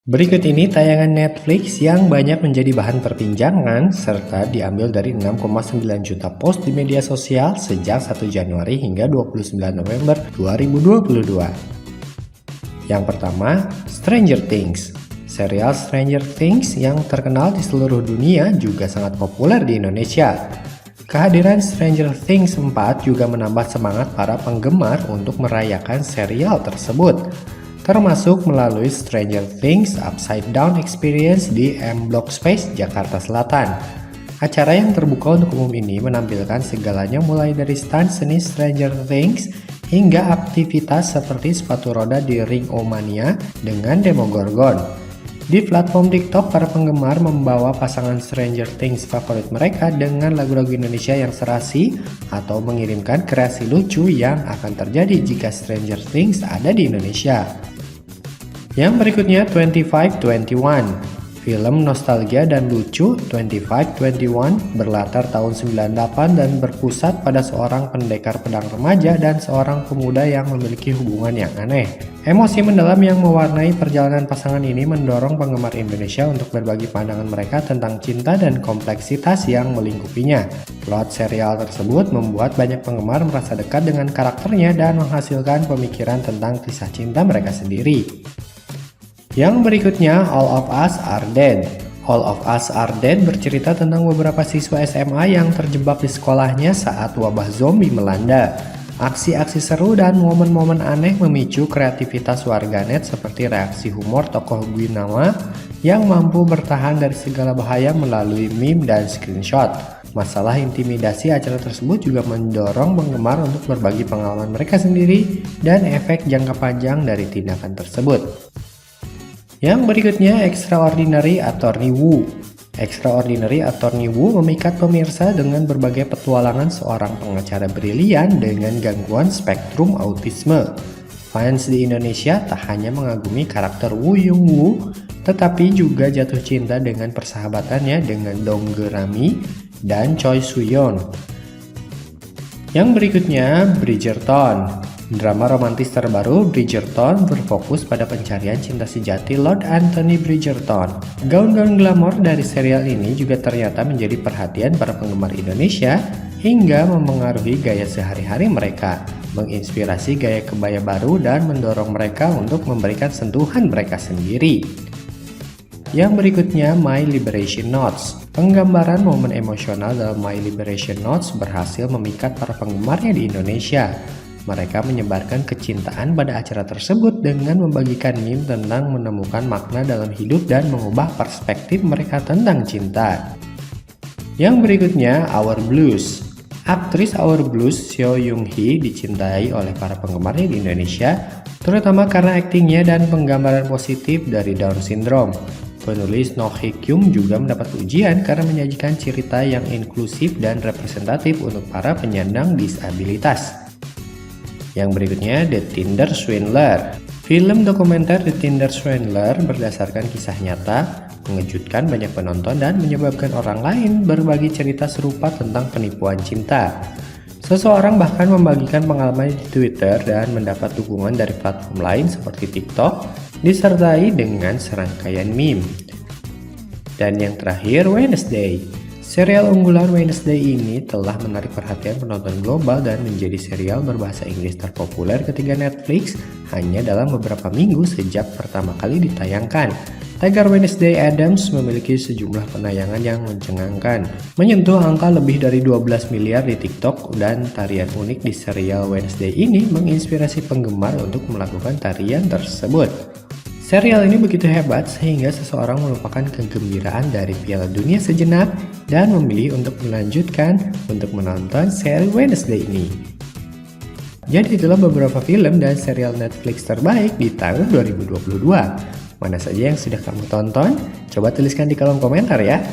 Berikut ini tayangan Netflix yang banyak menjadi bahan perbincangan serta diambil dari 6,9 juta post di media sosial sejak 1 Januari hingga 29 November 2022. Yang pertama, Stranger Things. Serial Stranger Things yang terkenal di seluruh dunia juga sangat populer di Indonesia. Kehadiran Stranger Things 4 juga menambah semangat para penggemar untuk merayakan serial tersebut, termasuk melalui Stranger Things Upside Down Experience di M Block Space, Jakarta Selatan. Acara yang terbuka untuk umum ini menampilkan segalanya mulai dari stand seni Stranger Things hingga aktivitas seperti sepatu roda di Ring O-Mania dengan Demogorgon. Di platform TikTok, para penggemar membawa pasangan Stranger Things favorit mereka dengan lagu-lagu Indonesia yang serasi atau mengirimkan kreasi lucu yang akan terjadi jika Stranger Things ada di Indonesia. Yang berikutnya 2521. Film nostalgia dan lucu 2521 berlatar tahun 98 dan berpusat pada seorang pendekar pedang remaja dan seorang pemuda yang memiliki hubungan yang aneh. Emosi mendalam yang mewarnai perjalanan pasangan ini mendorong penggemar Indonesia untuk berbagi pandangan mereka tentang cinta dan kompleksitas yang melingkupinya. Plot serial tersebut membuat banyak penggemar merasa dekat dengan karakternya dan menghasilkan pemikiran tentang kisah cinta mereka sendiri. Yang berikutnya, All of Us Are Dead. All of Us Are Dead bercerita tentang beberapa siswa SMA yang terjebak di sekolahnya saat wabah zombie melanda. Aksi-aksi seru dan momen-momen aneh memicu kreativitas warganet seperti reaksi humor tokoh Guinawa yang mampu bertahan dari segala bahaya melalui meme dan screenshot. Masalah intimidasi acara tersebut juga mendorong penggemar untuk berbagi pengalaman mereka sendiri dan efek jangka panjang dari tindakan tersebut. Yang berikutnya, Extraordinary Attorney Woo. Extraordinary Attorney Woo memikat pemirsa dengan berbagai petualangan seorang pengacara brilian dengan gangguan spektrum autisme. Fans di Indonesia tak hanya mengagumi karakter Woo Young Woo, tetapi juga jatuh cinta dengan persahabatannya dengan Dong Gerami dan Choi Soo-yeon. Yang berikutnya, Bridgerton. Drama romantis terbaru Bridgerton berfokus pada pencarian cinta sejati Lord Anthony Bridgerton. Gaun-gaun glamor dari serial ini juga ternyata menjadi perhatian para penggemar Indonesia hingga memengaruhi gaya sehari-hari mereka, menginspirasi gaya kebaya baru dan mendorong mereka untuk memberikan sentuhan mereka sendiri. Yang berikutnya, My Liberation Notes. Penggambaran momen emosional dalam My Liberation Notes berhasil memikat para penggemarnya di Indonesia. Mereka menyebarkan kecintaan pada acara tersebut dengan membagikan meme tentang menemukan makna dalam hidup dan mengubah perspektif mereka tentang cinta. Yang berikutnya, Our Blues. Aktris Our Blues Seo Young Hee dicintai oleh para penggemarnya di Indonesia, terutama karena aktingnya dan penggambaran positif dari Down Syndrome. Penulis No Hee Kyung juga mendapat pujian karena menyajikan cerita yang inklusif dan representatif untuk para penyandang disabilitas. Yang berikutnya, The Tinder Swindler. Film dokumenter The Tinder Swindler berdasarkan kisah nyata, mengejutkan banyak penonton dan menyebabkan orang lain berbagi cerita serupa tentang penipuan cinta. Seseorang bahkan membagikan pengalaman di Twitter dan mendapat dukungan dari platform lain seperti TikTok, disertai dengan serangkaian meme. Dan yang terakhir, Wednesday. Serial unggulan Wednesday ini telah menarik perhatian penonton global dan menjadi serial berbahasa Inggris terpopuler ketiga Netflix hanya dalam beberapa minggu sejak pertama kali ditayangkan. Tagar Wednesday Addams memiliki sejumlah penayangan yang mencengangkan, menyentuh angka lebih dari 12 miliar di TikTok, dan tarian unik di serial Wednesday ini menginspirasi penggemar untuk melakukan tarian tersebut. Serial ini begitu hebat sehingga seseorang melupakan kegembiraan dari Piala Dunia sejenak dan memilih untuk melanjutkan untuk menonton seri Wednesday ini. Jadi itulah beberapa film dan serial Netflix terbaik di tahun 2022. Mana saja yang sudah kamu tonton? Coba tuliskan di kolom komentar ya.